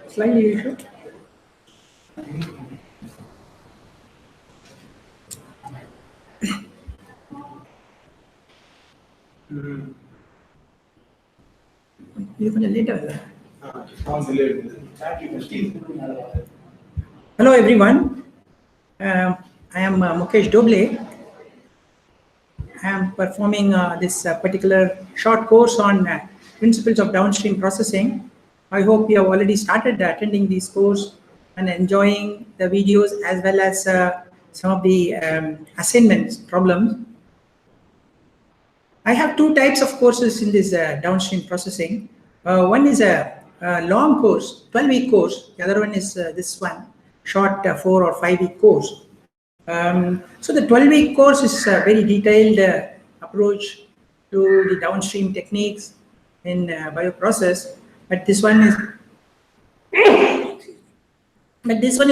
Slightly issue. Hello everyone, I am Mukesh Doble. I am performing this particular short course on principles of downstream processing. I hope you have already started attending this course and enjoying the videos as well as some of the assignments problems. I have two types of courses in this downstream processing. One is a long course, 12-week course. The other one is this one, short 4 or 5-week course. So the 12-week course is a very detailed approach to the downstream techniques in bioprocess, but this one is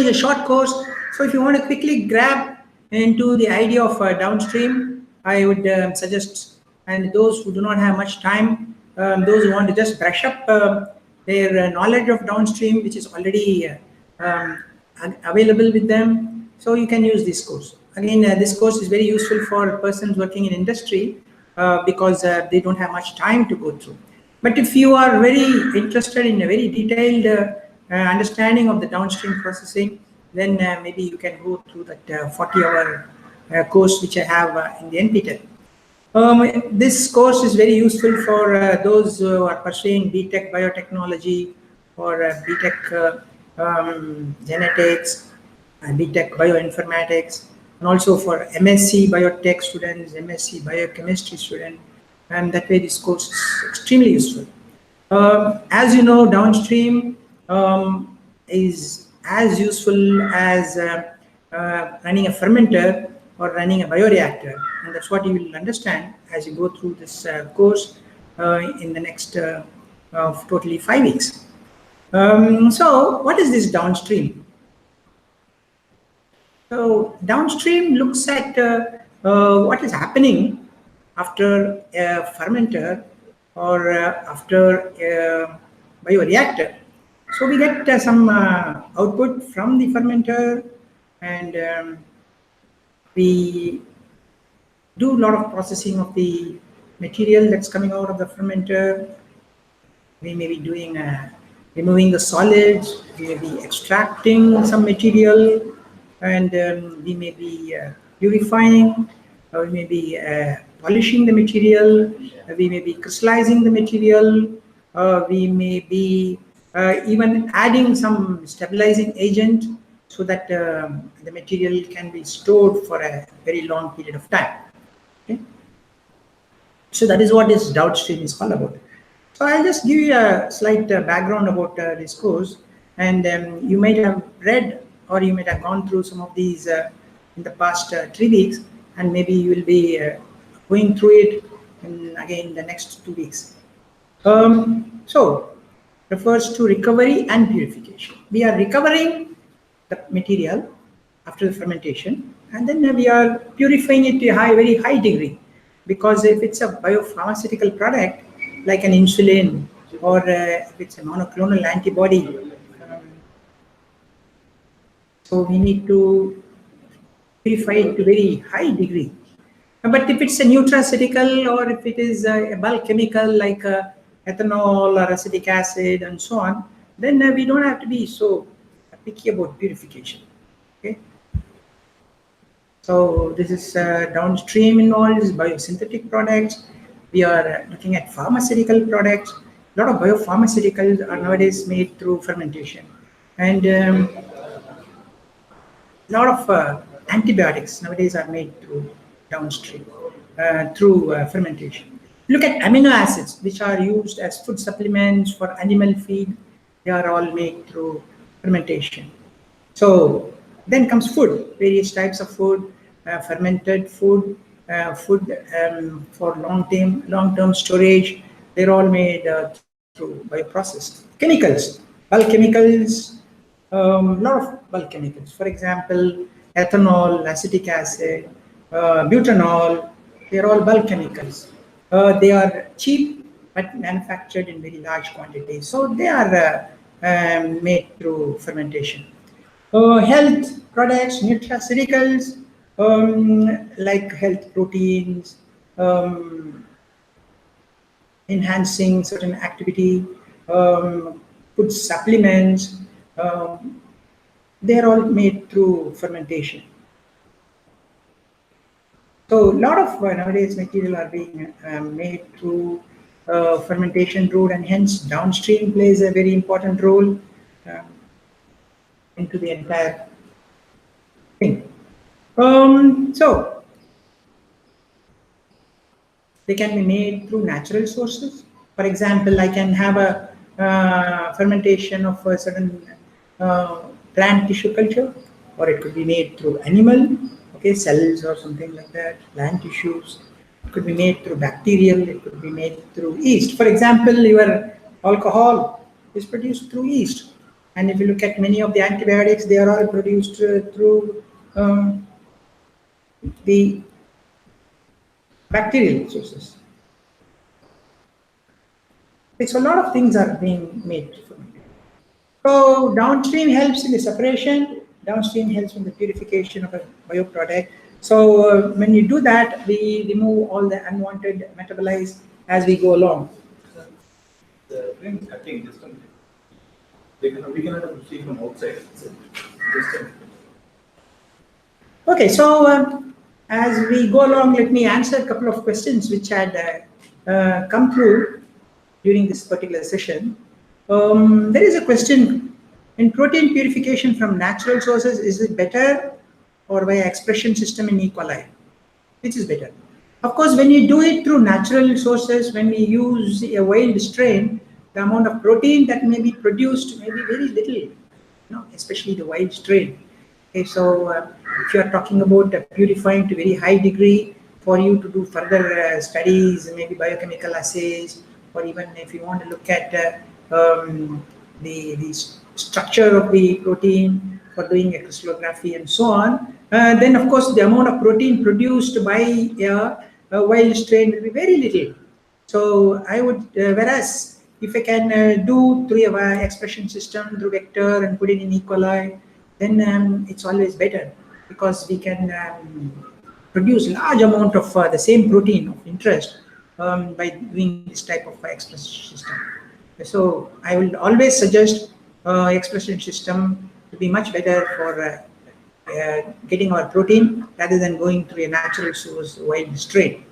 a short course. So if you want to quickly grab into the idea of downstream, I would suggest, and those who do not have much time, those who want to just brush up their knowledge of downstream, which is already available with them, so you can use this course. Again, this course is very useful for persons working in industry because they don't have much time to go through. But if you are very interested in a very detailed understanding of the downstream processing, then maybe you can go through that 40-hour course which I have in the NPTEL. This course is very useful for those who are pursuing BTech biotechnology or BTech genetics, BTech bioinformatics, and also for MSc biotech students, MSc biochemistry students, and that way this course is extremely useful. As you know, downstream is as useful as running a fermenter or running a bioreactor, and that's what you will understand as you go through this course in the next totally 5 weeks. So what is this downstream? So downstream looks at what is happening after a fermenter or after a bioreactor. So we get some output from the fermenter, and we do a lot of processing of the material that's coming out of the fermenter. We may be doing removing the solids, we may be extracting some material, and we may be purifying, or we may be polishing the material, we may be crystallizing the material, we may be even adding some stabilizing agent so that the material can be stored for a very long period of time. Okay? So that is what this downstream is all about. So I'll just give you a slight background about this course, and you might have read or you might have gone through some of these in the past 3 weeks, and maybe you will be going through it in, again, the next 2 weeks. So refers to recovery and purification. We are recovering the material after the fermentation, and then we are purifying it to a very high degree, because if it's a biopharmaceutical product like an insulin, or if it's a monoclonal antibody, so we need to purify it to a very high degree. But if it's a nutraceutical, or if it is a bulk chemical like ethanol or acetic acid and so on, then we don't have to be so picky about purification. Okay. So this is downstream involved, is biosynthetic products. We are looking at pharmaceutical products. A lot of biopharmaceuticals are nowadays made through fermentation, and a lot of antibiotics nowadays are made through downstream, through fermentation. Look at amino acids, which are used as food supplements for animal feed. They are all made through fermentation. So then comes food, various types of food, fermented food, food for long-term storage. They're all made through bioprocess. Chemicals, bulk chemicals, a lot of bulk chemicals. For example, ethanol, acetic acid, butanol, they're all bulk chemicals. They are cheap but manufactured in very large quantities. So they are made through fermentation. Health products, nutraceuticals, like health proteins, enhancing certain activity, food supplements, they're all made through fermentation. So a lot of nowadays material are being made through fermentation route, and hence downstream plays a very important role into the entire thing. So they can be made through natural sources. For example, I can have a fermentation of a certain plant tissue culture, or it could be made through animal, okay, cells or something like that, plant tissues. It could be made through bacterial, it could be made through yeast. For example, your alcohol is produced through yeast. And if you look at many of the antibiotics, they are all produced through the bacterial sources. So a lot of things are being made. So downstream helps in the separation, downstream helps in the purification of a bioproduct. So when you do that, we remove all the unwanted metabolites as we go along. The thing cutting distance, we cannot see from outside. Okay, so as we go along, let me answer a couple of questions which had come through during this particular session. There is a question: in protein purification from natural sources, is it better or by expression system in E. coli? Which is better? Of course, when you do it through natural sources, when we use a wild strain, the amount of protein that may be produced may be very little, especially the wild strain. Okay, so if you are talking about purifying to very high degree for you to do further studies, maybe biochemical assays, or even if you want to look at the structure of the protein for doing crystallography and so on, then of course the amount of protein produced by a wild strain will be very little. So I would, whereas if I can do through a expression system, through vector and put it in E. coli, then it's always better, because we can produce large amount of the same protein of interest by doing this type of expression system. So I will always suggest expression system to be much better for getting our protein rather than going through a natural source wild strain.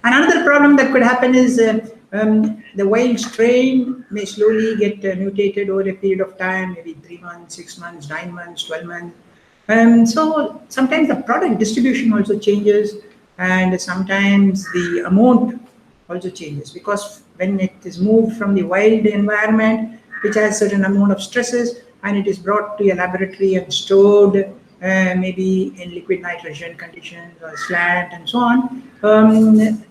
And another problem that could happen is the wild strain may slowly get mutated over a period of time, maybe 3 months, 6 months, 9 months, 12 months. So sometimes the product distribution also changes, and sometimes the amount also changes, because when it is moved from the wild environment, which has certain amount of stresses, and it is brought to a laboratory and stored maybe in liquid nitrogen conditions or slant and so on,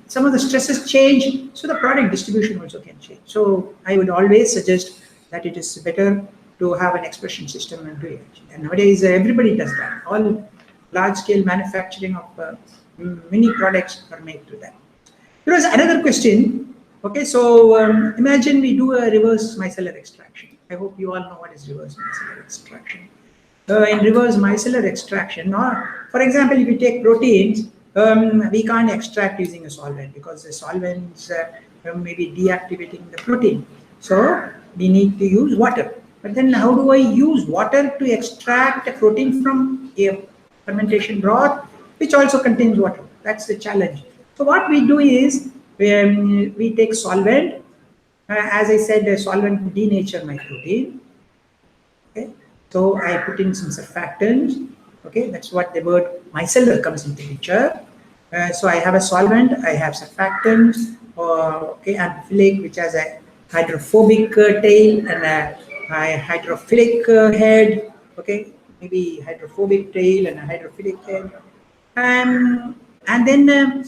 some of the stresses change, so the product distribution also can change. So I would always suggest that it is better to have an expression system and do it. And nowadays everybody does that. All large-scale manufacturing of many products are made through that. There was another question. Okay, so imagine we do a reverse micellar extraction. I hope you all know what is reverse micellar extraction. In reverse micellar extraction, or for example, if you take proteins, we can't extract using a solvent, because the solvents may be deactivating the protein. So we need to use water. But then how do I use water to extract a protein from a fermentation broth, which also contains water? That's the challenge. So what we do is we take solvent. As I said, the solvent will denature my protein. Okay. So I put in some surfactants. Okay, that's what the word micellar comes into picture. So I have a solvent, I have surfactants, okay, amphiphilic, which has a hydrophobic tail and a hydrophilic head. Okay, maybe hydrophobic tail and a hydrophilic head. And then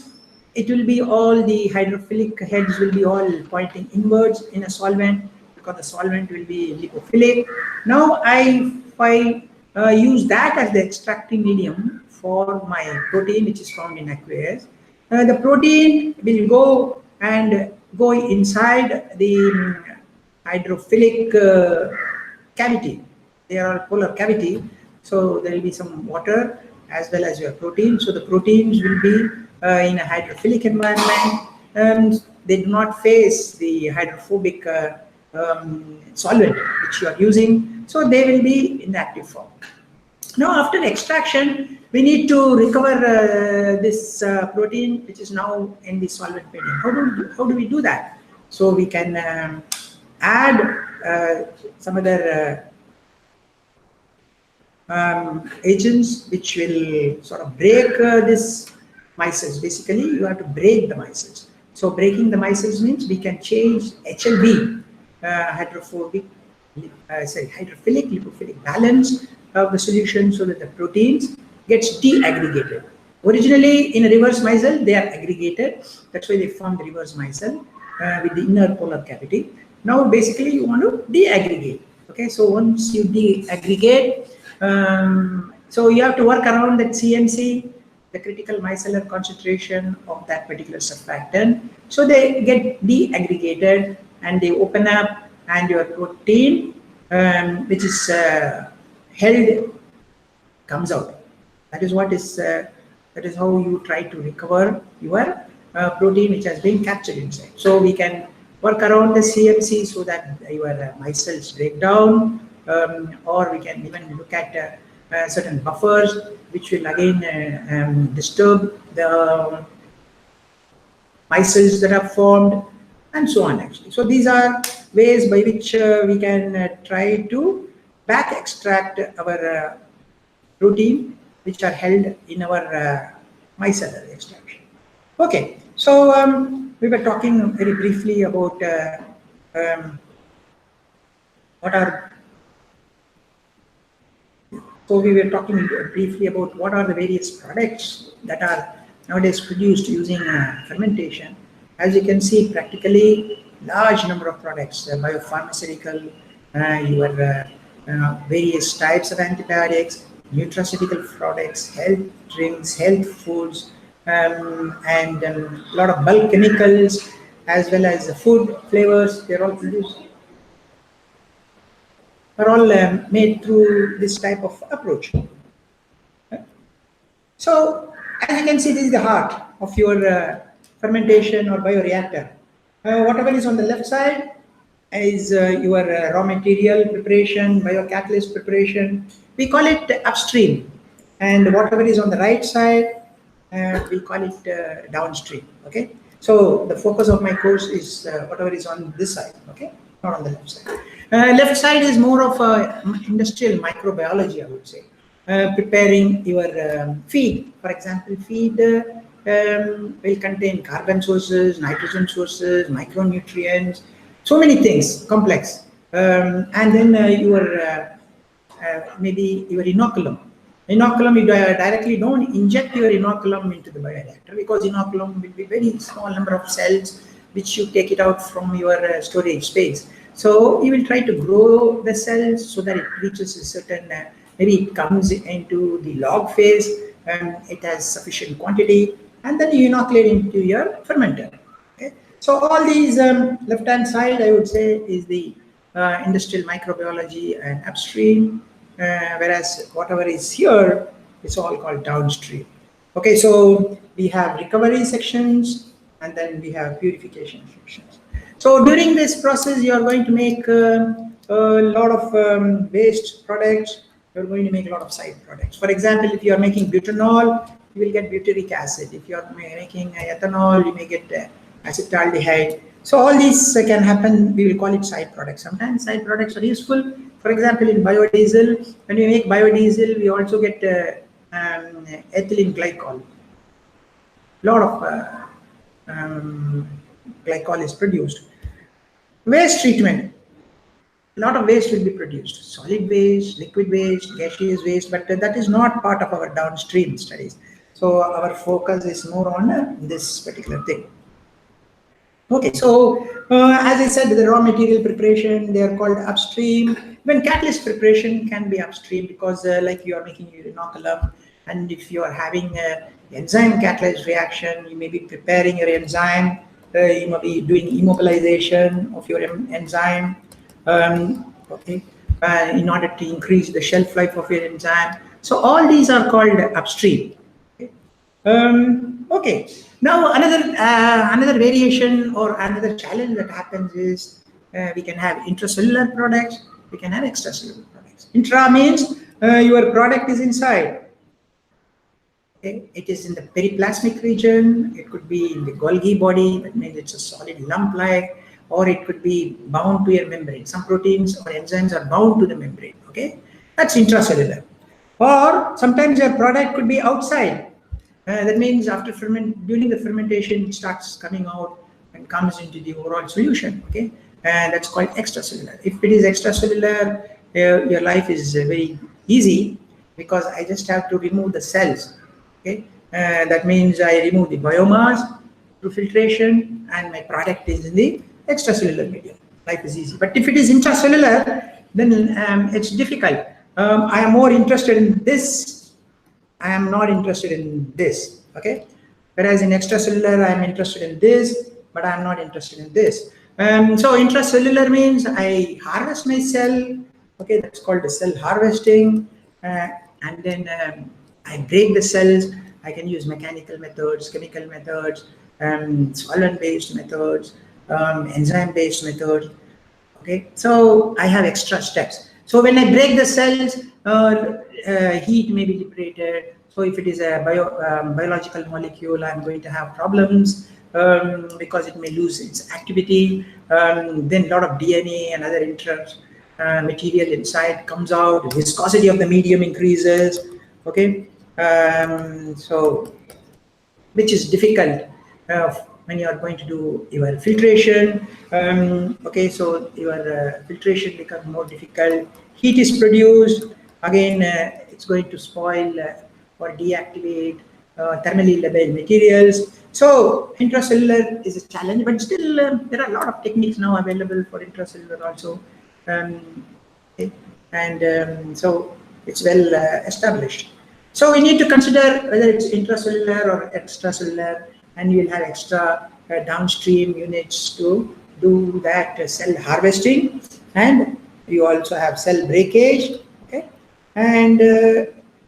it will be all the hydrophilic heads will be all pointing inwards in a solvent, because the solvent will be lipophilic. Now if I use that as the extracting medium for my protein, which is found in aqueous, the protein will go and go inside the hydrophilic cavity. They are polar cavity, so there will be some water as well as your protein. So the proteins will be in a hydrophilic environment, and they do not face the hydrophobic solvent which you are using, so they will be in the active form. Now, after extraction, we need to recover this protein which is now in the solvent medium. How do we do that? So we can add some other agents which will sort of break this micelles. Basically, you have to break the micelles. So breaking the micelles means we can change HLB, hydrophilic lipophilic balance of the solution, so that the proteins gets deaggregated. Originally, in a reverse micelle, they are aggregated. That's why they form the reverse micelle with the inner polar cavity. Now, basically, you want to deaggregate. Okay, so once you deaggregate, so you have to work around that CMC, the critical micellar concentration of that particular surfactant. So they get deaggregated and they open up, and your protein, which is held, comes out. That is what is. That is how you try to recover your protein which has been captured inside. So we can work around the CMC so that your micelles break down, or we can even look at certain buffers which will again disturb the micelles that are formed, and so on actually. So these are ways by which we can try to back extract our protein which are held in our micellar extraction. Okay, so we were talking very briefly about we were talking briefly about what are the various products that are nowadays produced using fermentation. As you can see, practically large number of products, biopharmaceutical, your various types of antibiotics, nutraceutical products, health drinks, health foods, and a lot of bulk chemicals, as well as the food flavors. They're all produced, are all made through this type of approach. So, as you can see, this is the heart of your fermentation or bioreactor. Whatever is on the left side is your raw material preparation, biocatalyst preparation. We call it upstream, and whatever is on the right side, we call it downstream. Okay, so the focus of my course is whatever is on this side. Okay, not on the left side. Left side is more of industrial microbiology, I would say. Preparing your feed. For example, feed will contain carbon sources, nitrogen sources, micronutrients, so many things, complex. And then your maybe your inoculum. Inoculum, you directly don't inject your inoculum into the bioreactor, because inoculum will be very small number of cells which you take it out from your storage space. So you will try to grow the cells so that it reaches a certain, maybe it comes into the log phase and it has sufficient quantity, and then you inoculate into your fermenter. Okay? So all these left-hand side, I would say, is the industrial microbiology and upstream, whereas whatever is here, it's all called downstream. Okay, so we have recovery sections, and then we have purification sections. So during this process, you are going to make a lot of waste products. You're going to make a lot of side products. For example, if you are making butanol, you will get butyric acid. If you are making ethanol, you may get acetaldehyde. So all these can happen. We will call it side products. Sometimes side products are useful. For example, in biodiesel, when we make biodiesel, we also get ethylene glycol. A lot of glycol is produced. Waste treatment. A lot of waste will be produced. Solid waste, liquid waste, gaseous waste, but that is not part of our downstream studies. So our focus is more on this particular thing. Okay, so as I said, the raw material preparation, they are called upstream. When catalyst preparation can be upstream, because like you are making your inoculum, and if you are having an enzyme catalyzed reaction, you may be preparing your enzyme you might be doing immobilization of your enzyme, okay, in order to increase the shelf life of your enzyme. So all these are called upstream. Okay. Okay. Now another variation or another challenge that happens is we can have intracellular products, we can have extracellular products. Intra means your product is inside. Okay. It is in the periplasmic region. It could be in the Golgi body. That means it's a solid lump-like, or it could be bound to your membrane. Some proteins or enzymes are bound to the membrane. Okay, that's intracellular. Or sometimes your product could be outside. That means after during the fermentation, it starts coming out and comes into the overall solution. Okay, and that's called extracellular. If it is extracellular, your life is very easy because I just have to remove the cells. Okay, that means I remove the biomass through filtration, and my product is in the extracellular medium. Life is easy. But if it is intracellular, then it's difficult. I am more interested in this. I am not interested in this. Okay, whereas in extracellular, I am interested in this, but I am not interested in this. So intracellular means I harvest my cell. Okay, that's called the cell harvesting, and then I break the cells. I can use mechanical methods, chemical methods, solvent-based methods, enzyme-based methods. Okay, so I have extra steps. So when I break the cells, heat may be liberated. So if it is a biological molecule, I'm going to have problems because it may lose its activity. Then a lot of DNA and other material inside comes out. Viscosity of the medium increases. Okay, so which is difficult when you are going to do your filtration. Okay, so your filtration becomes more difficult. Heat is produced. Again, it's going to spoil or deactivate thermally labile materials. So intracellular is a challenge, but still there are a lot of techniques now available for intracellular also. Okay. And so it's well established. So we need to consider whether it's intracellular or extracellular, and you'll have extra downstream units to do that cell harvesting, and you also have cell breakage. Okay, and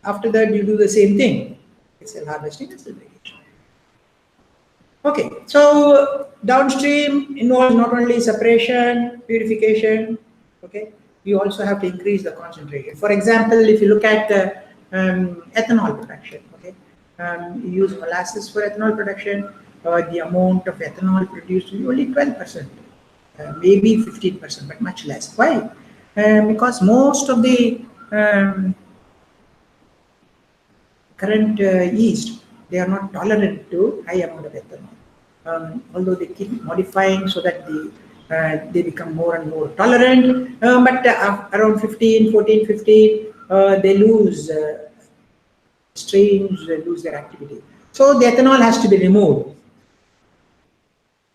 after that you do the same thing, cell harvesting and cell breakage. Okay, so downstream involves not only separation, purification. Okay, you also have to increase the concentration. For example, if you look at ethanol production, okay, you use molasses for ethanol production. The amount of ethanol produced is only 12%, maybe 15%, but much less. Why? Because most of the current yeast, they are not tolerant to high amount of ethanol. Although they keep modifying so that they become more and more tolerant, but around 15, 14, 15, they lose strains, they lose their activity. So the ethanol has to be removed.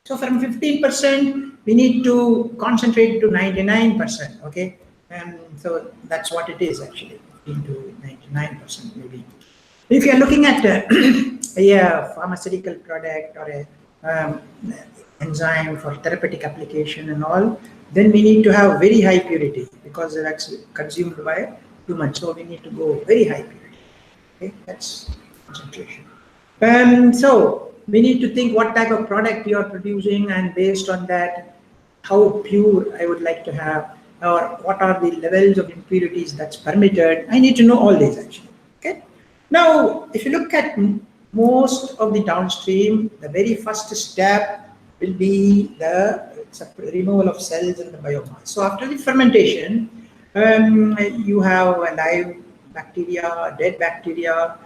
So from 15%, we need to concentrate to 99%. Okay, and so that's what it is actually, 15 to 99% maybe. If you are looking at a pharmaceutical product or a enzyme for therapeutic application and all, then we need to have very high purity because that's consumed by too much. So we need to go very high purity. Okay, that's concentration. So we need to think what type of product you are producing, and based on that, how pure I would like to have, or what are the levels of impurities that's permitted. I need to know all these actually. Okay. Now, if you look at most of the downstream, the very first step will be the removal of cells and the biomass. So after the fermentation, you have a live bacteria, dead bacteria,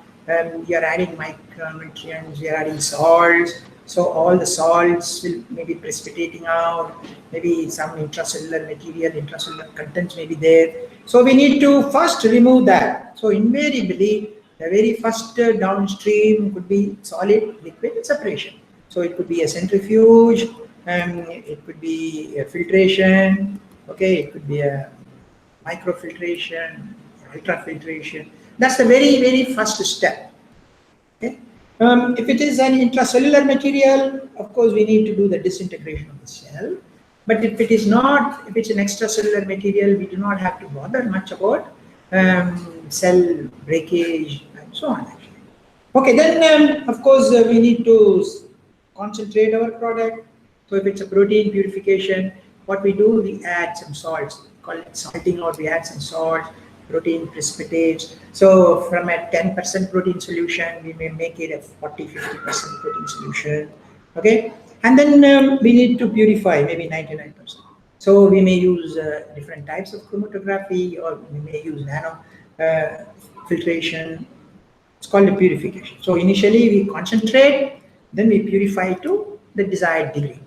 you're adding micronutrients, you're adding salts. So all the salts will maybe precipitating out, maybe some intracellular material, intracellular contents may be there. So we need to first remove that. So invariably, the very first downstream could be solid liquid separation. So it could be a centrifuge, it could be a filtration, okay, it could be a microfiltration, ultrafiltration. That's the very, very first step. Okay. If it is an intracellular material, of course, we need to do the disintegration of the cell. But if it is not, if it's an extracellular material, we do not have to bother much about cell breakage and so on. Actually. Okay, then of course we need to concentrate our product. So if it's a protein purification, what we do, we add some salts, call it salting, or we add some salt, protein precipitates. So from a 10% protein solution, we may make it a 40-50% protein solution. Okay, and then we need to purify maybe 99%. So we may use different types of chromatography, or we may use nano filtration. It's called a purification. So initially we concentrate, then we purify to the desired degree.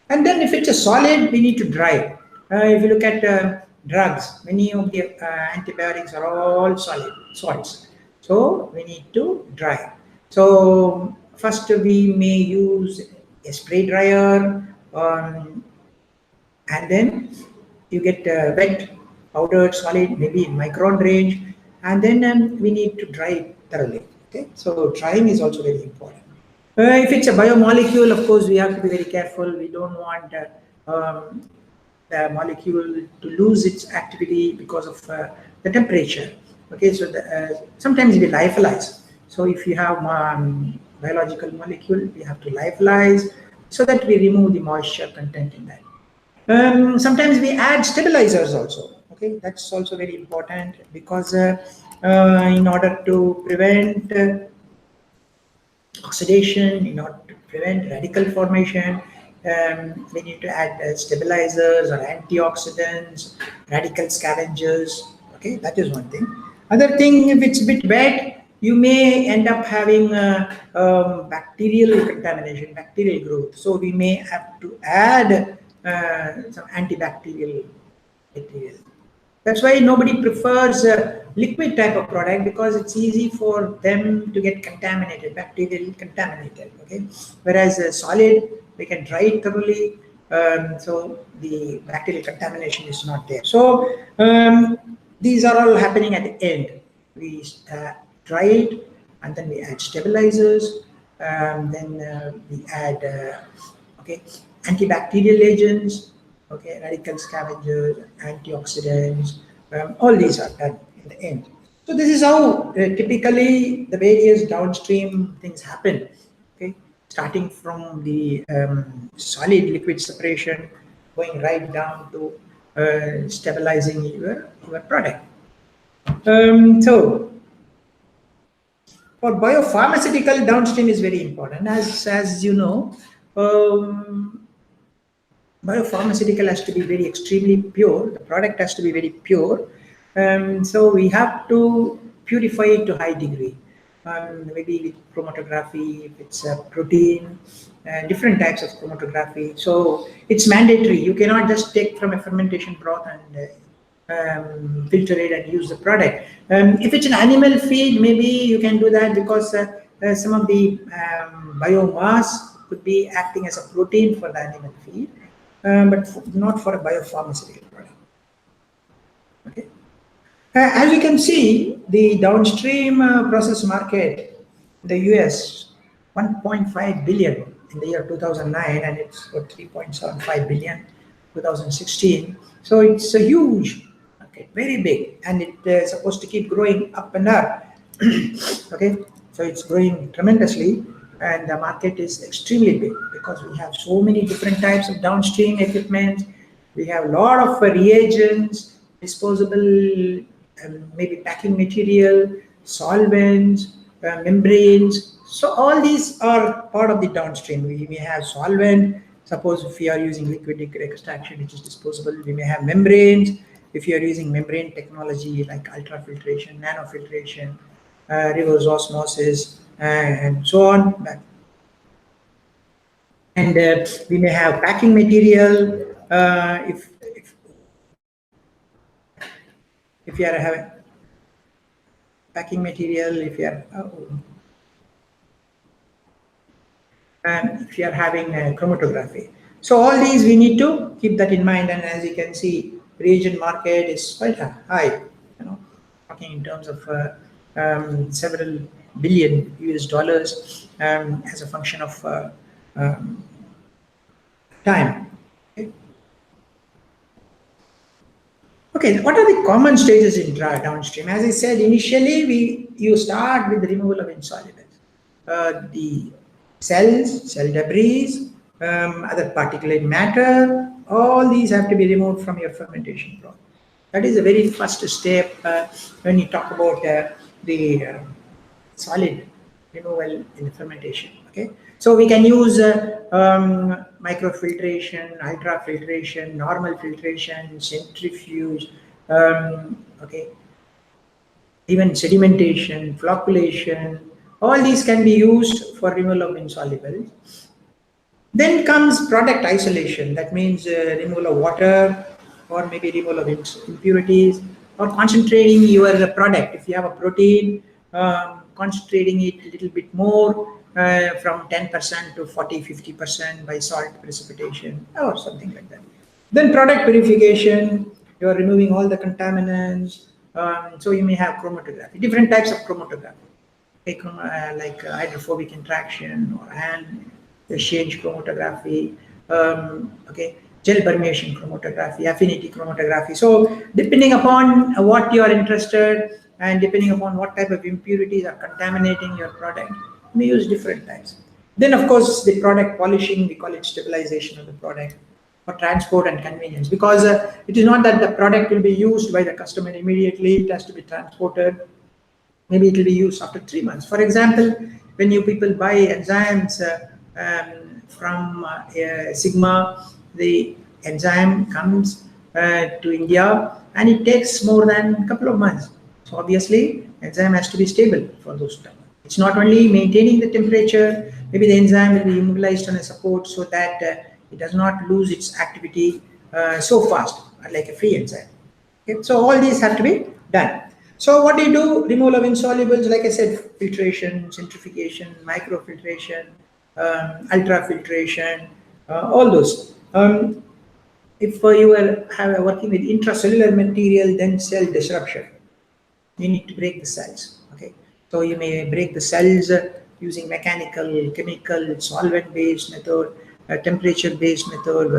And then if it's a solid, we need to dry. If you look at drugs, many of the antibiotics are all solid salts. So we need to dry. So first we may use a spray dryer, and then you get wet, powdered, solid, maybe in micron range, and then we need to dry it thoroughly. Okay, so drying is also very important. If it's a biomolecule, of course, we have to be very careful. We don't want the molecule to lose its activity because of the temperature. Okay, so sometimes we lyophilize. So if you have biological molecule, we have to lyophilize so that we remove the moisture content in that. Sometimes we add stabilizers also. Okay, that's also very important because in order to prevent oxidation, in order to prevent radical formation, we need to add stabilizers or antioxidants, radical scavengers. Okay, that is one thing. Other thing, if it's a bit wet, you may end up having bacterial contamination, bacterial growth. So we may have to add some antibacterial material. That's why nobody prefers a liquid type of product, because it's easy for them to get contaminated, bacterially contaminated. Okay, whereas a solid, we can dry it thoroughly, so the bacterial contamination is not there. So these are all happening at the end. We dry it, and then we add stabilizers, then we add okay, antibacterial agents, okay, radical scavengers, antioxidants, all these are done in the end. So this is how typically the various downstream things happen. Okay, starting from the solid liquid separation, going right down to stabilizing your product. So for biopharmaceutical, downstream is very important. As you know, biopharmaceutical has to be very extremely pure. The product has to be very pure. So we have to purify it to high degree. Maybe with chromatography, if it's a protein, different types of chromatography. So it's mandatory. You cannot just take from a fermentation broth and filter it and use the product. If it's an animal feed, maybe you can do that, because some of the biomass could be acting as a protein for the animal feed. But not for a biopharmaceutical product. Okay. As you can see, the downstream process market in the US, 1.5 billion in the year 2009, and it's 3.75 billion 2016. So it's a huge market, very big, and it's supposed to keep growing up and up. Okay, so it's growing tremendously. And the market is extremely big because we have so many different types of downstream equipment. We have a lot of reagents, disposable, maybe packing material, solvents, membranes. So all these are part of the downstream. We may have solvent. Suppose if we are using liquid extraction, which is disposable, we may have membranes. If you are using membrane technology like ultrafiltration, nanofiltration, reverse osmosis, and so on. And we may have packing material. If you are having packing material, if you are having chromatography. So all these we need to keep that in mind. And as you can see, reagent market is quite high. You know, talking in terms of several billion US dollars as a function of time. Okay. Okay, what are the common stages in downstream? As I said initially, you start with the removal of insolubles. The cells, cell debris, other particulate matter, all these have to be removed from your fermentation process. That is the very first step when you talk about the solid removal in the fermentation. Okay, so we can use microfiltration, ultrafiltration, normal filtration, centrifuge, okay, even sedimentation, flocculation, all these can be used for removal of insolubles. Then comes product isolation, that means removal of water or maybe removal of impurities or concentrating your product. If you have a protein, concentrating it a little bit more from 10% to 40-50% by salt precipitation or something like that. Then product purification, you are removing all the contaminants. So you may have chromatography, different types of chromatography, like hydrophobic interaction or hand exchange chromatography, okay, gel permeation chromatography, affinity chromatography. So depending upon what you are interested and depending upon what type of impurities are contaminating your product, you may use different types. Then of course the product polishing, we call it stabilization of the product, for transport and convenience, because it is not that the product will be used by the customer immediately, it has to be transported. Maybe it will be used after 3 months. For example, when you people buy enzymes from Sigma, the enzyme comes to India and it takes more than a couple of months. So obviously, enzyme has to be stable for those times. It's not only maintaining the temperature, maybe the enzyme will be immobilized on a support so that it does not lose its activity so fast, like a free enzyme. Okay? So all these have to be done. So what do you do? Removal of insolubles, like I said, filtration, centrifugation, microfiltration, ultrafiltration, all those. If you are working with intracellular material, then cell disruption. You need to break the cells. Okay, so you may break the cells using mechanical, chemical, solvent-based method, temperature-based method,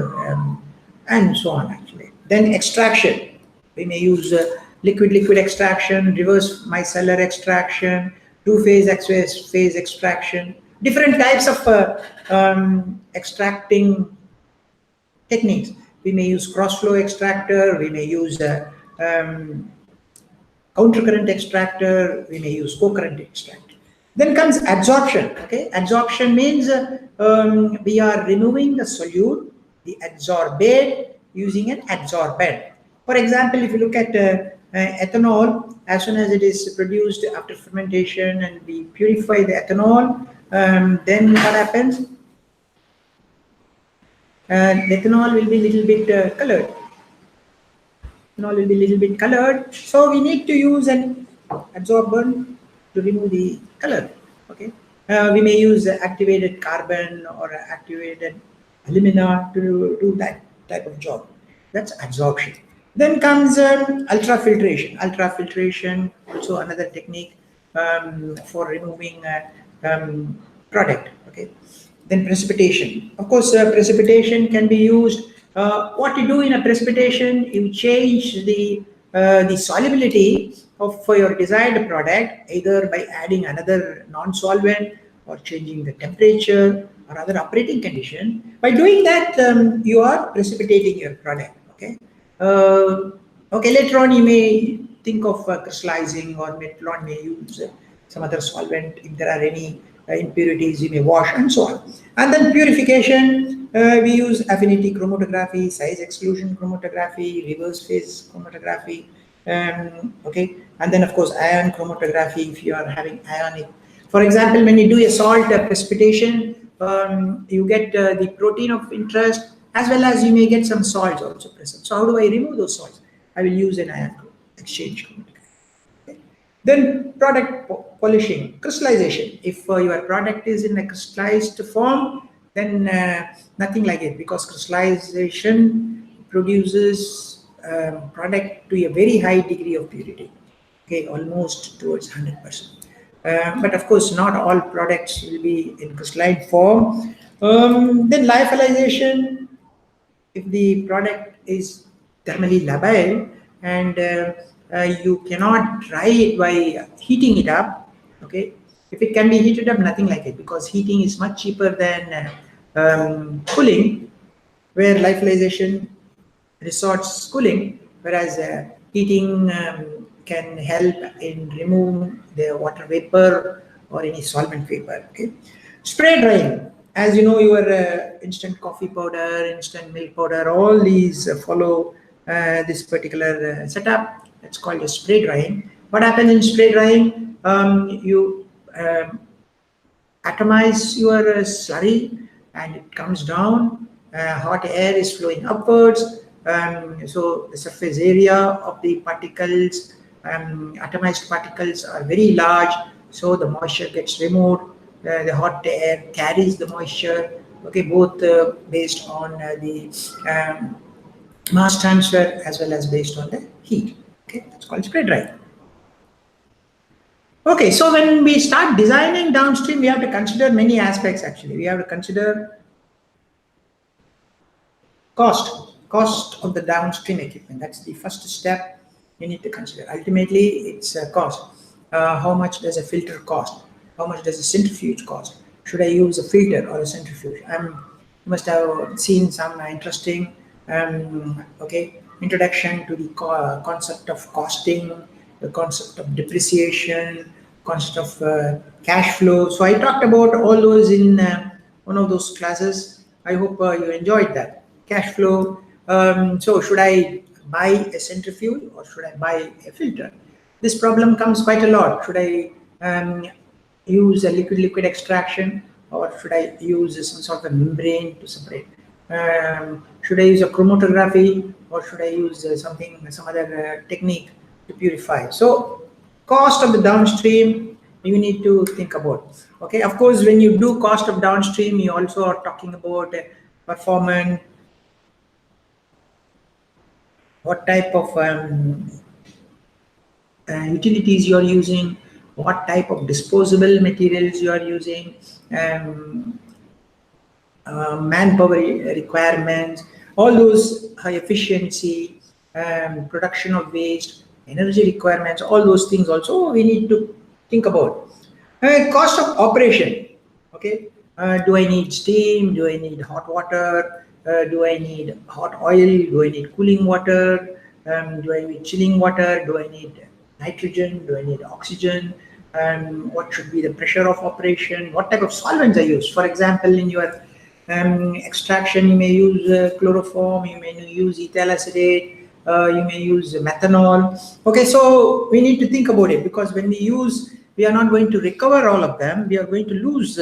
and so on. Actually, then extraction. We may use liquid-liquid extraction, reverse micellar extraction, two-phase extraction, different types of extracting techniques. We may use cross-flow extractor, we may use countercurrent extractor, we may use co-current extractor. Then comes adsorption. Okay, adsorption means we are removing the solute, the adsorbate, using an adsorbent. For example, if you look at ethanol, as soon as it is produced after fermentation and we purify the ethanol, then what happens? The ethanol will be a little bit colored. Ethanol will be a little bit colored. So we need to use an adsorbent to remove the color. Okay, we may use activated carbon or activated alumina to do that type of job. That's adsorption. Then comes ultrafiltration. Ultrafiltration, also another technique for removing product. Okay. Then precipitation. Of course, precipitation can be used. What you do in a precipitation, you change the solubility for your desired product, either by adding another non-solvent or changing the temperature or other operating condition. By doing that, you are precipitating your product. Okay. Okay. Later on, you may think of crystallizing, or later on may use some other solvent. If there are any impurities, you may wash, and so on. And then purification, we use affinity chromatography, size exclusion chromatography, reverse phase chromatography. Okay, and then of course ion chromatography if you are having ionic. For example, when you do a salt precipitation, you get the protein of interest, as well as you may get some salts also present. So how do I remove those salts? I will use an ion exchange chromatography. Okay. Then product polishing, crystallization. If your product is in a crystallized form, then nothing like it, because crystallization produces product to a very high degree of purity. Okay, almost towards 100%. But of course, not all products will be in crystalline form. Then lyophilization, if the product is thermally labile and you cannot dry it by heating it up, okay? If it can be heated up, nothing like it, because heating is much cheaper than cooling, where lyophilization resorts cooling, whereas heating can help in remove the water vapor or any solvent vapor. Okay, spray drying. As you know, your instant coffee powder, instant milk powder, all these follow this particular setup. It's called a spray drying. What happens in spray drying? You atomize your slurry and it comes down. Hot air is flowing upwards. So the surface area of the particles, atomized particles are very large. So the moisture gets removed. The hot air carries the moisture. Okay, both based on the mass transfer as well as based on the heat. Okay, that's called spray drying. Okay, so when we start designing downstream, we have to consider many aspects actually. We have to consider cost of the downstream equipment. That's the first step you need to consider. Ultimately, it's a cost. How much does a filter cost? How much does a centrifuge cost? Should I use a filter or a centrifuge? You must have seen some interesting introduction to the concept of costing, the concept of depreciation, concept of cash flow. So I talked about all those in one of those classes. I hope you enjoyed that. Cash flow. So should I buy a centrifuge or should I buy a filter? This problem comes quite a lot. Should I use a liquid extraction or should I use some sort of a membrane to separate? Should I use a chromatography or should I use some other technique to purify? So cost of the downstream you need to think about. Okay, of course, when you do cost of downstream, you also are talking about performance, what type of utilities you are using, what type of disposable materials you are using, manpower requirements, all those high efficiency, production of waste, energy requirements, all those things also we need to think about. Cost of operation. Okay, do I need steam? Do I need hot water? Do I need hot oil? Do I need cooling water? Do I need chilling water? Do I need nitrogen? Do I need oxygen? What should be the pressure of operation? What type of solvents I use? For example, in your extraction, you may use chloroform, you may use ethyl acetate, you may use methanol. Okay, so we need to think about it, because when we are not going to recover all of them, we are going to lose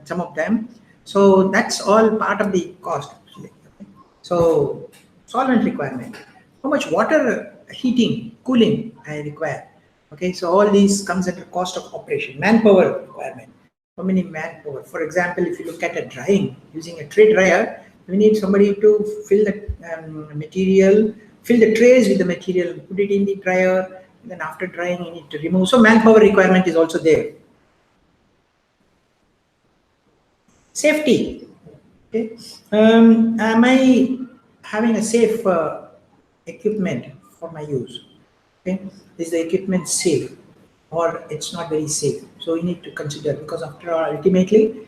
some of them. So that's all part of the cost actually. Okay? So solvent requirement, how much water, heating, cooling I require. Okay, so all these comes at the cost of operation. Manpower requirement, how many manpower? For example, if you look at a drying, using a tray dryer, we need somebody to fill the material, fill the trays with the material, put it in the dryer, and then after drying you need to remove. So manpower requirement is also there. Safety. Okay, am I having a safe equipment for my use? Okay, is the equipment safe or it's not very safe? So we need to consider, because after all, ultimately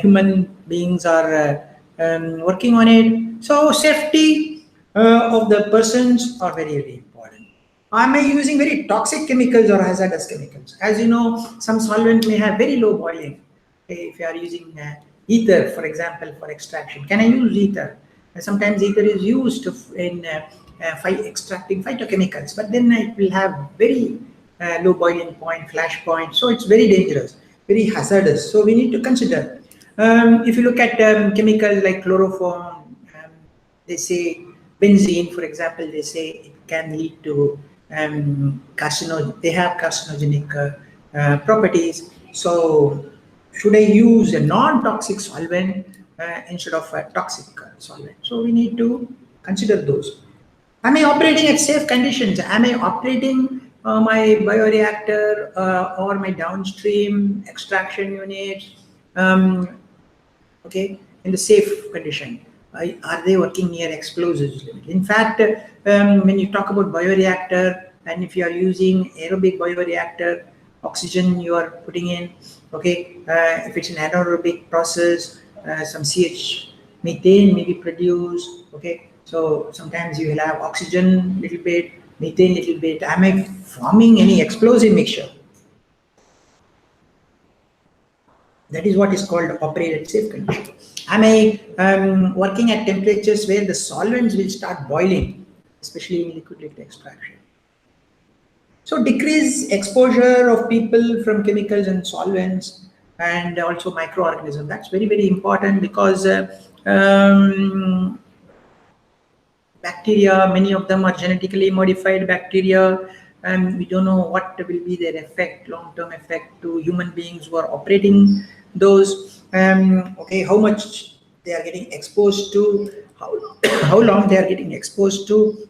human beings are working on it. So safety of the persons are very, very important. Am I using very toxic chemicals or hazardous chemicals? As you know, some solvent may have very low boiling. Okay, if you are using ether, for example, for extraction, can I use ether? Sometimes ether is used in extracting phytochemicals, but then it will have very low boiling point, flash point, so it's very dangerous, very hazardous. So we need to consider. If you look at chemicals like chloroform, they say benzene, for example, they say it can lead to they have carcinogenic properties. So should I use a non-toxic solvent instead of a toxic solvent? So we need to consider those. Am I operating at safe conditions? Am I operating my bioreactor or my downstream extraction unit, okay, in the safe condition? Are they working near explosives limit? In fact, when you talk about bioreactor, and if you are using aerobic bioreactor, oxygen you are putting in, okay, if it's an anaerobic process, some CH methane may be produced, okay, so sometimes you will have oxygen little bit, methane little bit. Am I forming any explosive mixture? That is what is called operated safe condition. Am I working at temperatures where the solvents will start boiling, especially in liquid extraction? So decrease exposure of people from chemicals and solvents, and also microorganisms. That's very, very important, because bacteria, many of them are genetically modified bacteria, and we don't know what will be their effect, long-term effect to human beings who are operating those. Okay, how much they are getting exposed to, how long they are getting exposed to.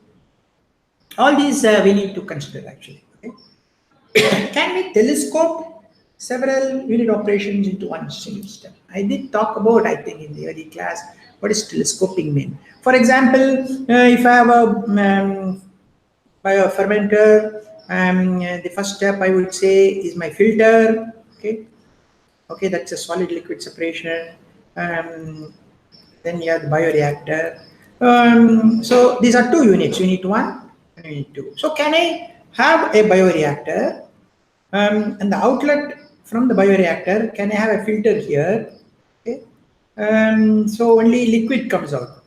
All these we need to consider actually. Okay? Can we telescope several unit operations into one single step? I did talk about, I think, in the early class, what is telescoping mean. For example, if I have a biofermenter, the first step I would say is my filter. Okay, that's a solid liquid separation. Then you have the bioreactor. So these are two units, unit 1 and unit 2. So can I have a bioreactor, and the outlet from the bioreactor, can I have a filter here? Okay, so only liquid comes out.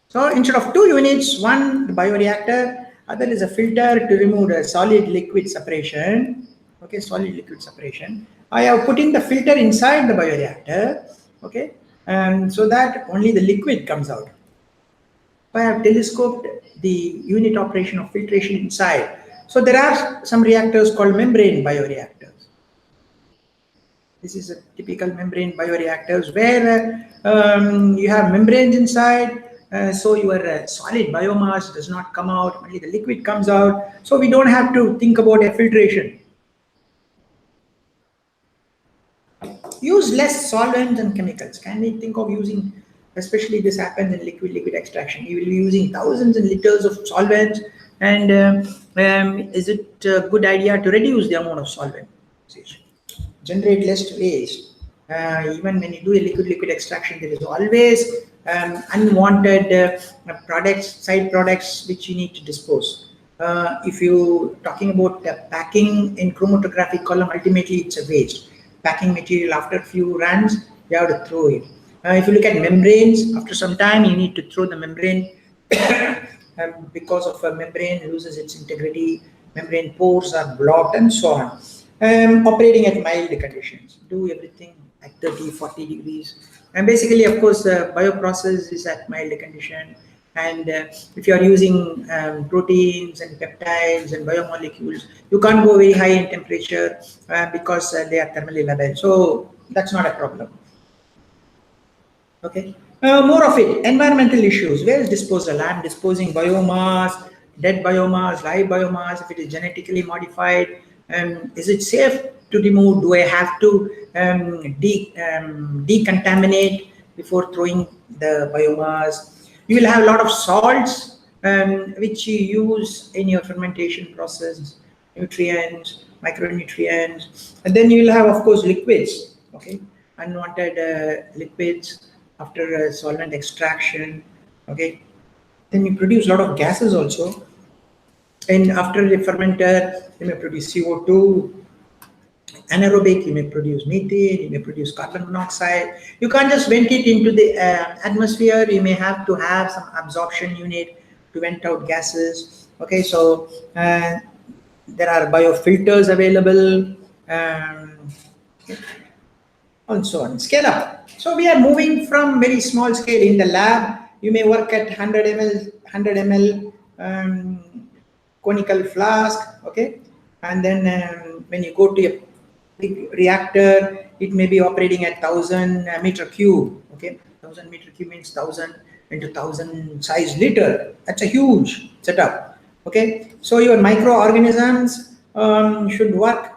So instead of two units, one the bioreactor, other is a filter to remove the solid liquid separation. Okay, solid liquid separation. I have put in the filter inside the bioreactor. Okay, and so that only the liquid comes out. I have telescoped the unit operation of filtration inside. So there are some reactors called membrane bioreactors. This is a typical membrane bioreactors where you have membranes inside, so your solid biomass does not come out, only the liquid comes out. So we don't have to think about a filtration. Use less solvents and chemicals. Can we think of using, especially this happens in liquid extraction, you will be using thousands and liters of solvents, and is it a good idea to reduce the amount of solvent usage? Generate less waste. Even when you do a liquid extraction, there is always unwanted products, side products, which you need to dispose. If you talking about packing in chromatographic column, ultimately it's a waste. Packing material, after a few runs, you have to throw it. If you look at membranes, after some time you need to throw the membrane because of a membrane loses its integrity, membrane pores are blocked, and so on. Operating at mild conditions, do everything at 30-40 degrees, and basically, of course, the bioprocess is at mild condition. And if you are using proteins and peptides and biomolecules, you can't go very high in temperature because they are thermally labile. So that's not a problem. Okay. More of it, environmental issues. Where is disposal? I'm disposing biomass, dead biomass, live biomass. If it is genetically modified, is it safe to remove? Do I have to decontaminate before throwing the biomass? You will have a lot of salts which you use in your fermentation process, nutrients, micronutrients, and then you will have, of course, liquids. Okay, unwanted liquids after solvent extraction. Okay, then you produce a lot of gases also, and after the fermenter you may produce CO2. Anaerobic, you may produce methane, you may produce carbon monoxide. You can't just vent it into the atmosphere. You may have to have some absorption unit to vent out gases. Okay, so there are biofilters available, and so on. Scale up. So we are moving from very small scale in the lab. You may work at 100 ml conical flask. Okay, and then when you go to a big reactor, it may be operating at 1000 meter cube. Okay, 1000 meter cube means 1000 into 1000 size liter. That's a huge setup. Okay, so your microorganisms should work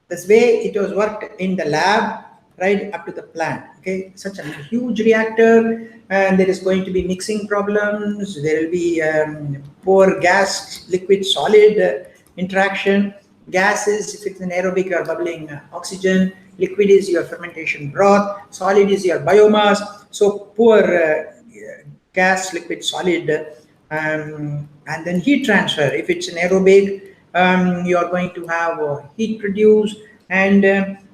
this way it was worked in the lab right up to the plant. Okay, such a huge reactor, and there is going to be mixing problems. There will be poor gas, liquid, solid interaction. Gas is if it's an aerobic, you are bubbling oxygen. Liquid is your fermentation broth. Solid is your biomass. So poor gas, liquid, solid, and then heat transfer. If it's an aerobic, you are going to have heat produced, and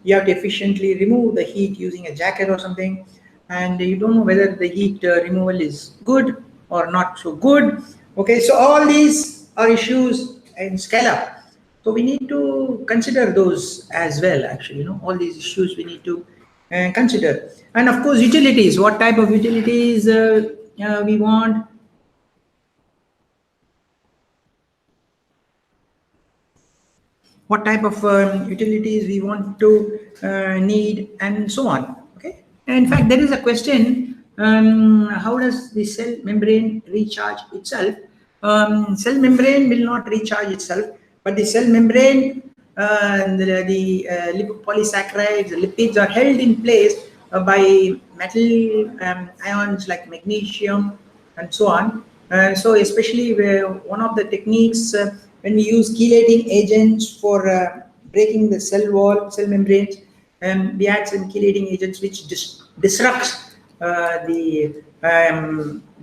you have to efficiently remove the heat using a jacket or something, and you don't know whether the heat removal is good or not so good. Okay, so all these are issues in scale up. So we need to consider those as well. Actually, all these issues we need to consider, and of course utilities. What type of utilities we want? What type of utilities we want to need, and so on. Okay, and in fact there is a question, how does the cell membrane recharge itself? Cell membrane will not recharge itself, but the cell membrane, the lipopolysaccharides, the lipids are held in place by metal ions like magnesium and so on. So especially where one of the techniques when we use chelating agents for breaking the cell wall, cell membranes, we add some chelating agents which disrupts the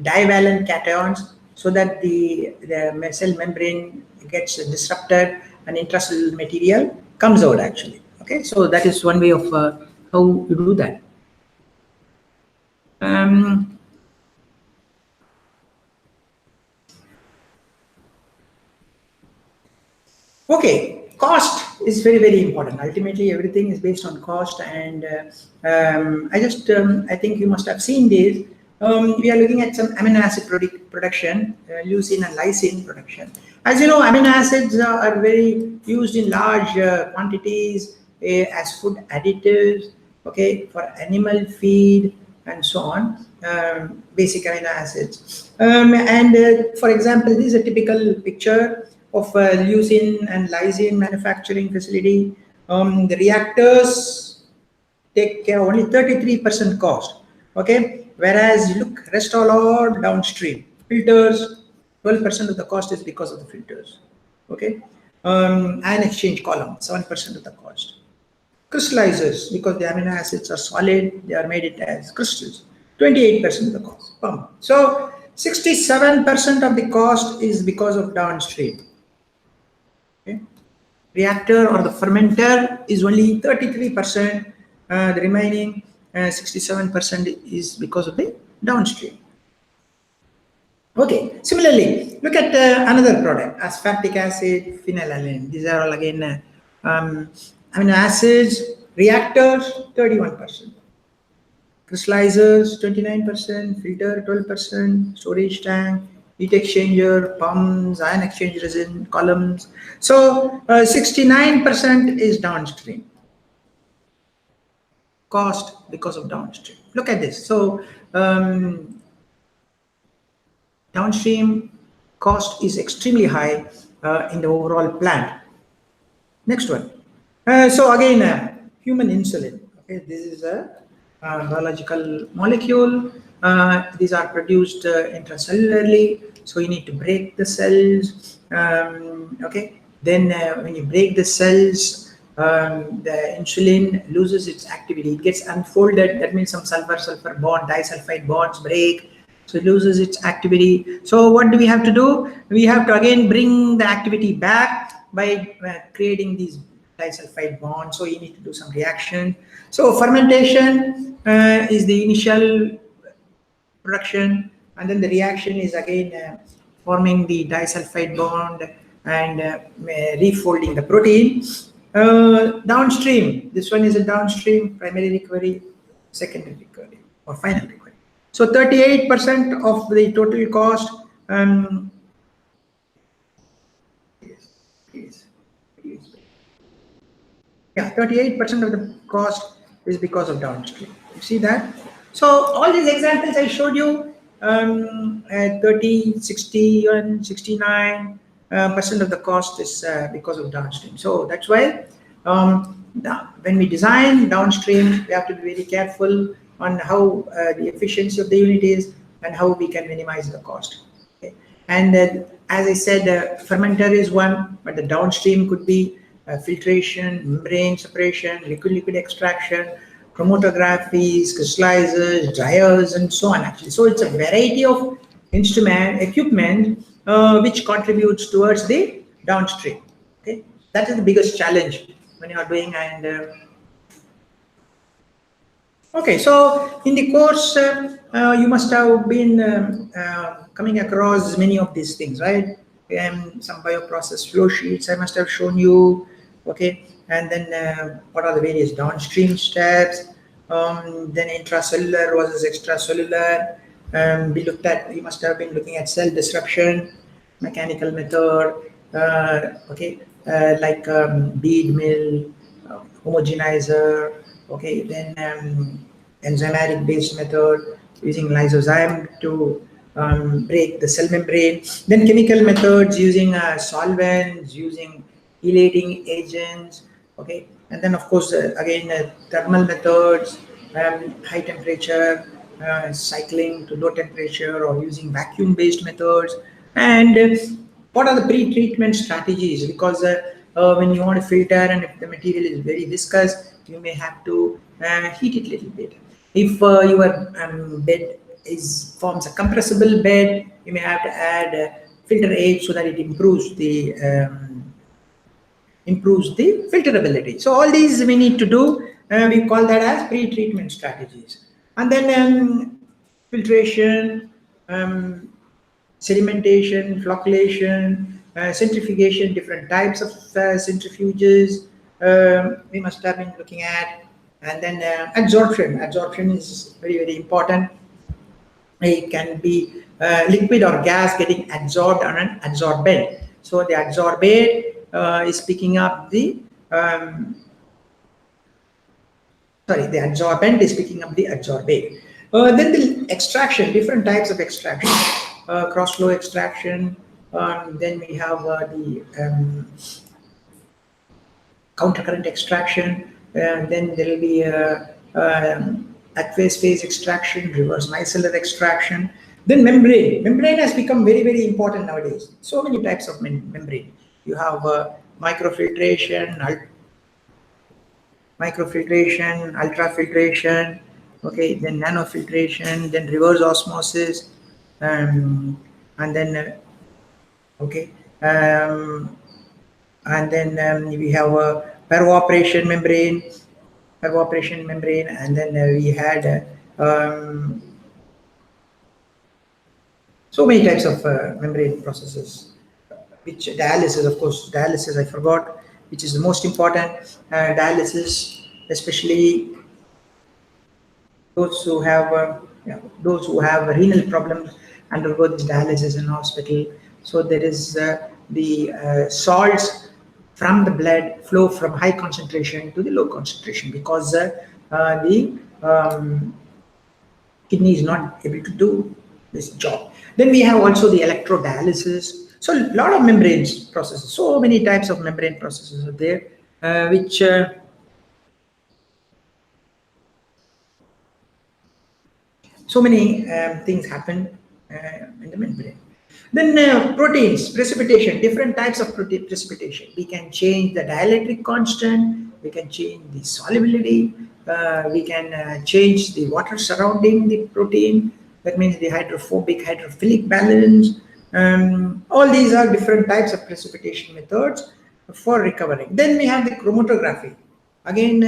divalent cations, so that the cell membrane gets disrupted and intracellular material comes out actually. Okay, so that is one way of how you do that. Okay, cost is very, very important. Ultimately, everything is based on cost, and I think you must have seen this. We are looking at some amino acid production, leucine and lysine production. As you know, amino acids are very used in large quantities as food additives, okay, for animal feed and so on, basic amino acids. For example, this is a typical picture of leucine and lysine manufacturing facility. The reactors take care of only 33% cost, okay, whereas you look rest all downstream. Filters, 12% of the cost is because of the filters, okay. Ion exchange column, 7% of the cost. Crystallizers, because the amino acids are solid, they are made it as crystals, 28% of the cost. So 67% of the cost is because of downstream. Okay. Reactor or the fermenter is only 33%. The remaining 67% is because of the downstream. Okay. Similarly, look at another product, aspartic acid, phenylalanine. These are all again amino acids. Reactors, 31%. Crystallizers, 29%. Filter, 12%. Storage tank, heat exchanger, pumps, ion exchange resin, columns. So 69% is downstream. Cost because of downstream. Look at this. So downstream cost is extremely high in the overall plant. Next one. So again, human insulin. Okay, this is a biological molecule. These are produced intracellularly, so you need to break the cells. Okay, then when you break the cells, the insulin loses its activity. It gets unfolded. That means some sulfur-sulfur bond, disulfide bonds break. So it loses its activity. So what do we have to do? We have to again bring the activity back by creating these disulfide bonds. So you need to do some reaction. So fermentation is the initial production, and then the reaction is again forming the disulfide bond and refolding the protein. Downstream, this one is a downstream, primary recovery, secondary recovery, or final recovery. So 38% of the total cost yeah, 38% of the cost is because of downstream. You see that? So all these examples I showed you, 30, 60, and 69, percent of the cost is because of downstream. So that's why when we design downstream, we have to be very careful on how the efficiency of the unit is and how we can minimize the cost. Okay. And as I said, fermenter is one, but the downstream could be filtration, membrane separation, liquid extraction, chromatographies, crystallizers, dryers, and so on. Actually, so it's a variety of equipment which contributes towards the downstream. Okay, that is the biggest challenge when you are doing. And okay, so in the course, you must have been coming across many of these things, right? Some bioprocess flow sheets I must have shown you. Okay, and then what are the various downstream steps? Then intracellular versus extracellular. We must have been looking at cell disruption, mechanical method, okay, like bead mill, homogenizer, okay, then enzymatic based method using lysozyme to break the cell membrane, then chemical methods using solvents, using chelating agents, okay, and then of course again thermal methods, high temperature, cycling to low temperature, or using vacuum based methods. And what are the pre-treatment strategies? Because when you want to filter, and if the material is very viscous, you may have to heat it a little bit. If your bed forms a compressible bed, you may have to add filter aid so that it improves the filterability. So all these we need to do. We call that as pre-treatment strategies. And then filtration, sedimentation, flocculation, centrifugation, different types of centrifuges we must have been looking at. And then adsorption. Adsorption is very, very important. It can be liquid or gas getting adsorbed on an adsorbent. So the adsorbate is picking up the the adsorbent is picking up the adsorbate. Then the extraction, different types of extraction, cross flow extraction. Then we have the countercurrent extraction. Then there will be aqueous phase extraction, reverse micellar extraction. Then membrane. Membrane has become very, very important nowadays. So many types of membrane. You have microfiltration, ultrafiltration, okay, then nanofiltration, then reverse osmosis, and then okay, and then we have a peroperation membrane, and then we had so many types of membrane processes. Which dialysis, of course, dialysis I forgot, which is the most important. Dialysis, especially those who have renal problems, undergo this dialysis in hospital. So there is the salts from the blood flow from high concentration to the low concentration, because the kidney is not able to do this job. Then we have also the electrodialysis. So a lot of membranes processes, so many types of membrane processes are there, which so many things happen in the membrane. Then proteins, precipitation, different types of precipitation. We can change the dielectric constant, we can change the solubility, we can change the water surrounding the protein. That means the hydrophobic, hydrophilic balance. All these are different types of precipitation methods for recovering. Then we have the chromatography. Again,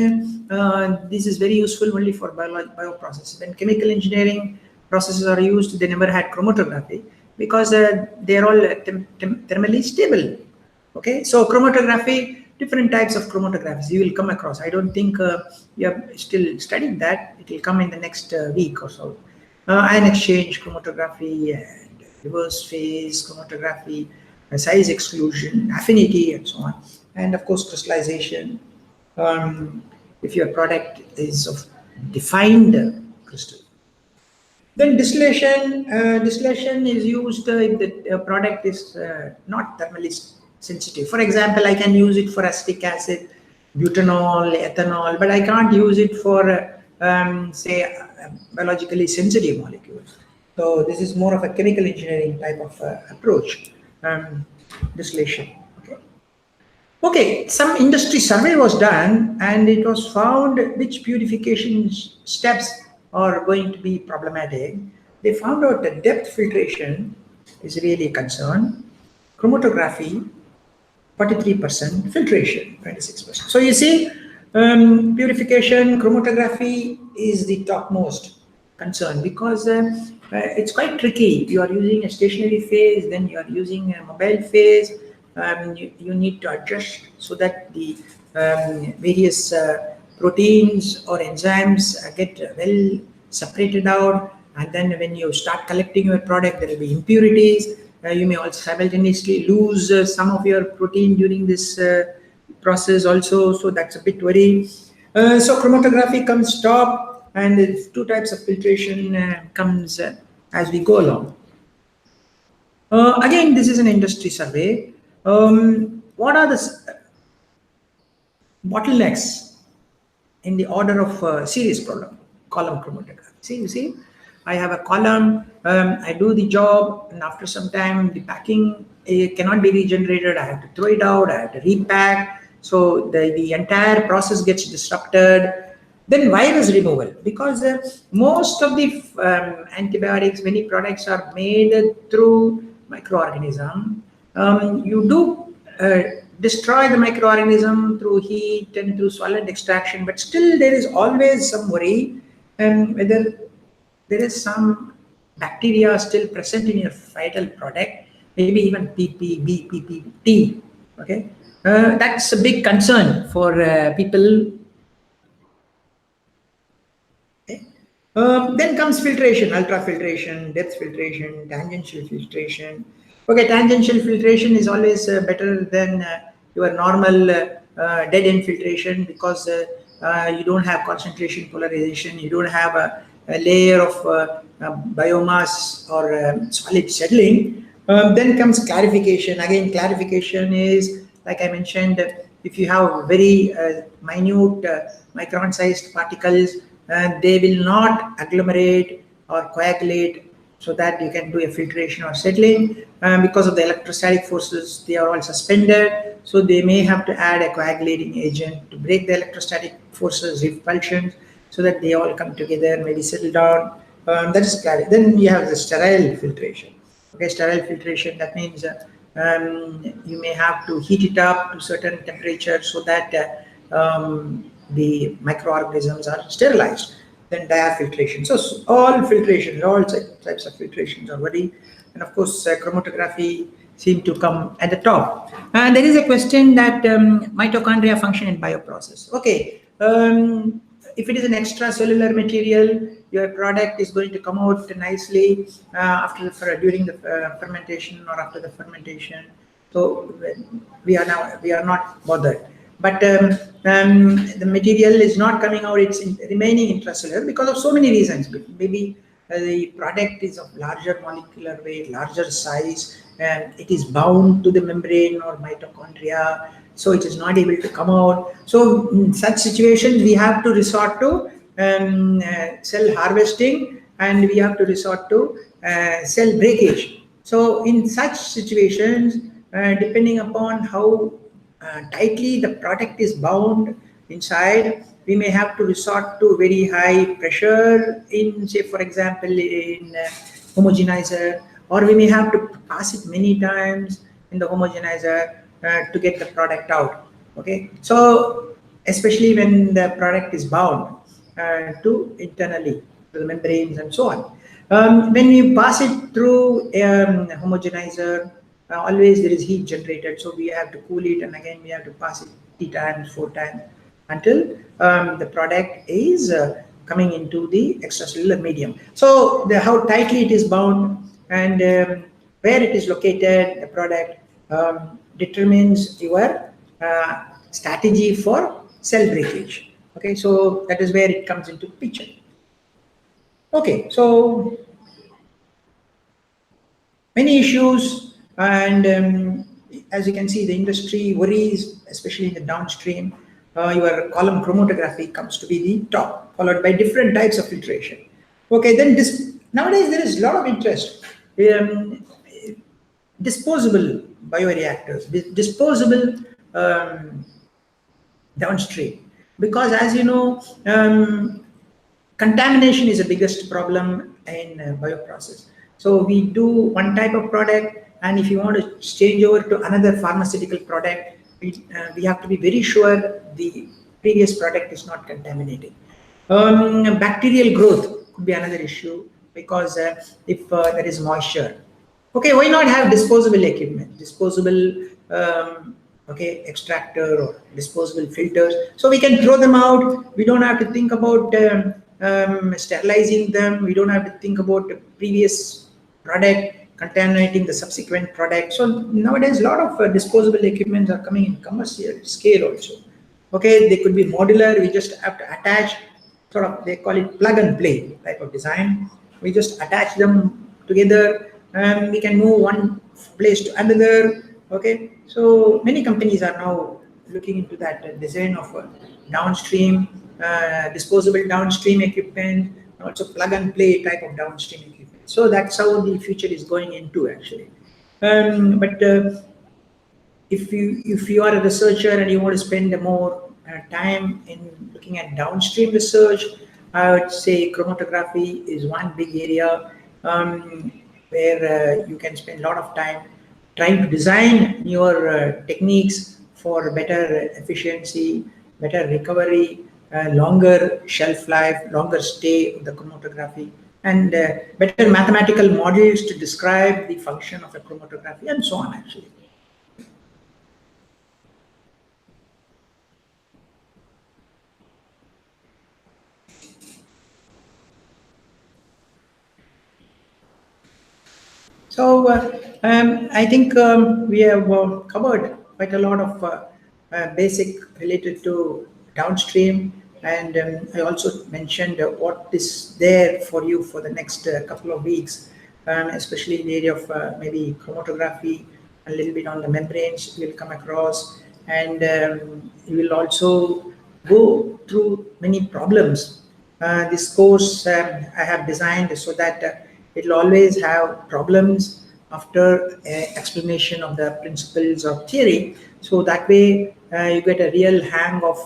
this is very useful only for bioprocess. When chemical engineering processes are used, they never had chromatography, because they are all thermally stable. Okay, so chromatography, different types of chromatographies you will come across. I don't think you have still studied that. It will come in the next week or so. Ion exchange chromatography, and reverse phase chromatography, size exclusion, affinity, and so on. And of course, crystallization. If your product is of defined crystal. Then distillation is used if the product is not thermally sensitive. For example, I can use it for acetic acid, butanol, ethanol, but I can't use it for say biologically sensitive molecules. So this is more of a chemical engineering type of approach, distillation. Okay, some industry survey was done and it was found which purification steps are going to be problematic. They found out that depth filtration is really a concern, chromatography 43%, filtration 26%. So you see, purification, chromatography is the topmost concern because it's quite tricky. You are using a stationary phase, then you are using a mobile phase. You need to adjust so that the various proteins or enzymes get well separated out, and then when you start collecting your product, there will be impurities. You may also simultaneously lose some of your protein during this process also, so that's a bit worrying. So chromatography comes top, and two types of filtration comes as we go along. Again, this is an industry survey. What are the bottlenecks in the order of series column chromatography? You see, I have a column, I do the job, and after some time, the packing cannot be regenerated. I have to throw it out, I have to repack. So the entire process gets disrupted. Then virus removal, because most of the antibiotics, many products are made through microorganism. You do destroy the microorganism through heat and through solvent extraction, but still there is always some worry whether there is some bacteria still present in your final product, maybe even PPB, PPT. Okay, that's a big concern for people. Okay. Then comes filtration, ultrafiltration, depth filtration, tangential filtration. Okay, tangential filtration is always better than your normal dead end filtration because you don't have concentration polarization, you don't have a layer of biomass or solid settling. Then comes clarification. Again, clarification is, like I mentioned, if you have very minute micron-sized particles, they will not agglomerate or coagulate, so that you can do a filtration or settling. Because of the electrostatic forces, they are all suspended, so they may have to add a coagulating agent to break the electrostatic forces, repulsions, so that they all come together, maybe settle down. That is clarity. Then you have the sterile filtration. Okay, sterile filtration, that means you may have to heat it up to certain temperature so that the microorganisms are sterilized. Then diafiltration. So all filtration, all types of filtrations are ready. And of course, chromatography seem to come at the top. And there is a question that mitochondria function in bioprocess. Okay, if it is an extracellular material, your product is going to come out nicely during the fermentation or after the fermentation. So we are not bothered. But the material is not coming out; it's remaining intracellular because of so many reasons. Maybe the product is of larger molecular weight, larger size, and it is bound to the membrane or mitochondria, so it is not able to come out. So in such situations, we have to resort to cell harvesting, and we have to resort to cell breakage. So in such situations, depending upon how tightly the product is bound inside, we may have to resort to very high pressure in, say, for example, in homogenizer, or we may have to pass it many times in the homogenizer to get the product out. Okay, so especially when the product is bound to internally to the membranes and so on. When you pass it through a homogenizer, always there is heat generated, so we have to cool it, and again we have to pass it 3 times, 4 times until the product is coming into the extracellular medium. So how tightly it is bound and where it is located, the product determines your strategy for cell breakage. Okay, so that is where it comes into picture. Okay, so many issues, and as you can see, the industry worries, especially in the downstream. Your column chromatography comes to be the top, followed by different types of filtration. Okay, then nowadays there is a lot of interest. Um, Disposable bioreactors, disposable downstream, because as you know, contamination is the biggest problem in bioprocess. So we do one type of product, and if you want to change over to another pharmaceutical product, we have to be very sure the previous product is not contaminated. Bacterial growth could be another issue, because if there is moisture. Okay, why not have disposable equipment, disposable okay, extractor or disposable filters, so we can throw them out. We don't have to think about sterilizing them. We don't have to think about the previous product contaminating the subsequent product. So nowadays, a lot of disposable equipments are coming in commercial scale also. Okay, they could be modular. We just have to attach, sort of, they call it plug and play type of design. We just attach them together, and we can move one place to another. Okay, so many companies are now looking into that design of downstream, disposable downstream equipment, also plug and play type of downstream equipment. So that's how the future is going into, actually. But if you are a researcher and you want to spend more time in looking at downstream research, I would say chromatography is one big area where you can spend a lot of time trying to design your techniques for better efficiency, better recovery, longer shelf life, longer stay of the chromatography, and better mathematical models to describe the function of a chromatography, and so on, actually. So I think we have covered quite a lot of basic related to downstream, and I also mentioned what is there for you for the next couple of weeks, especially in the area of maybe chromatography, a little bit on the membranes you will come across, and you will also go through many problems. This course I have designed so that it will always have problems after explanation of the principles of theory. So that way you get a real hang of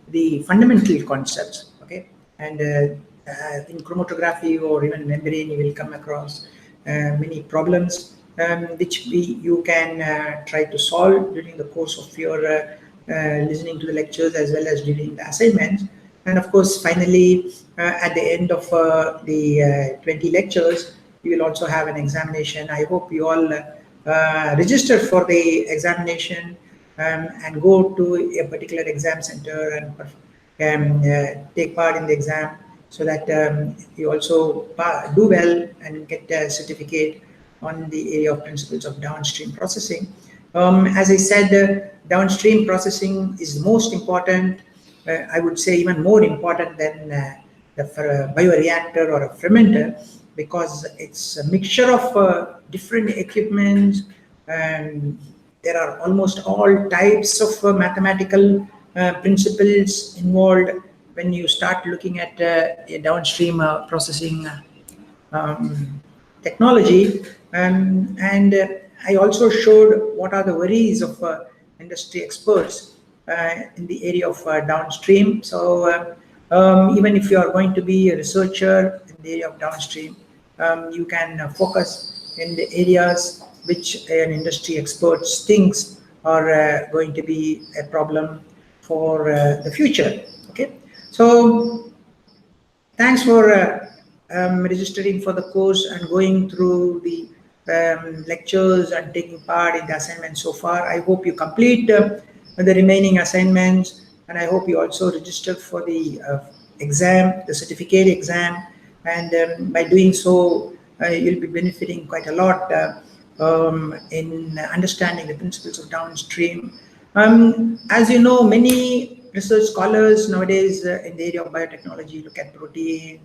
the fundamental concepts. Okay, and in chromatography or even membrane, you will come across many problems which you can try to solve during the course of your listening to the lectures as well as during the assignments. And of course, finally, at the end of the 20 lectures, you will also have an examination. I hope you all register for the examination and go to a particular exam center and take part in the exam, so that you also do well and get a certificate on the area of principles of downstream processing. As I said, downstream processing is most important. I would say even more important than the bioreactor or a fermenter, because it's a mixture of different equipment, and there are almost all types of mathematical principles involved when you start looking at a downstream processing technology. And I also showed what are the worries of industry experts in the area of downstream. So even if you are going to be a researcher in the area of downstream, you can focus in the areas which an industry expert thinks are going to be a problem for the future. Okay, so thanks for registering for the course and going through the lectures and taking part in the assignments so far. I hope you complete the remaining assignments, and I hope you also register for the exam, the certificate exam, and by doing so, you'll be benefiting quite a lot in understanding the principles of downstream. As you know, many research scholars nowadays in the area of biotechnology look at protein,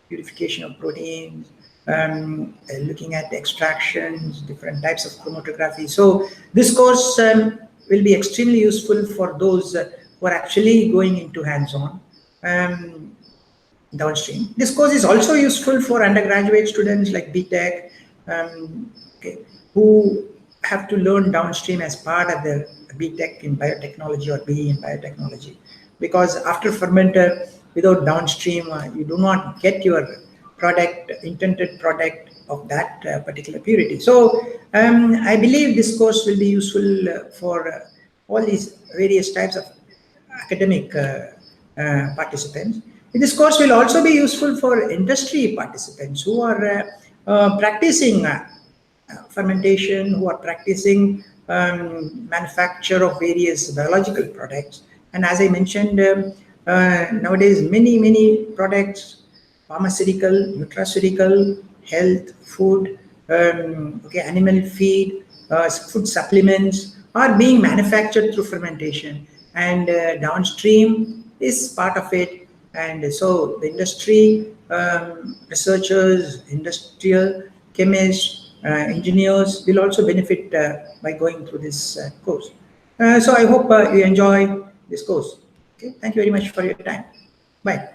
purification of proteins, looking at extractions, different types of chromatography. So this course will be extremely useful for those who are actually going into hands-on downstream. This course is also useful for undergraduate students like BTech, okay, who have to learn downstream as part of the BTech in biotechnology or BE in biotechnology. Because after fermenter, without downstream, you do not get your product, intended product of that particular purity. So I believe this course will be useful for all these various types of academic participants. This course will also be useful for industry participants who are practicing fermentation, who are practicing manufacture of various biological products. And as I mentioned, nowadays many products, pharmaceutical, nutraceutical, health, food, okay, animal feed, food supplements are being manufactured through fermentation, and downstream is part of it. And so the industry, researchers, industrial chemists, engineers will also benefit by going through this course. So I hope you enjoy this course. Okay, thank you very much for your time. Bye.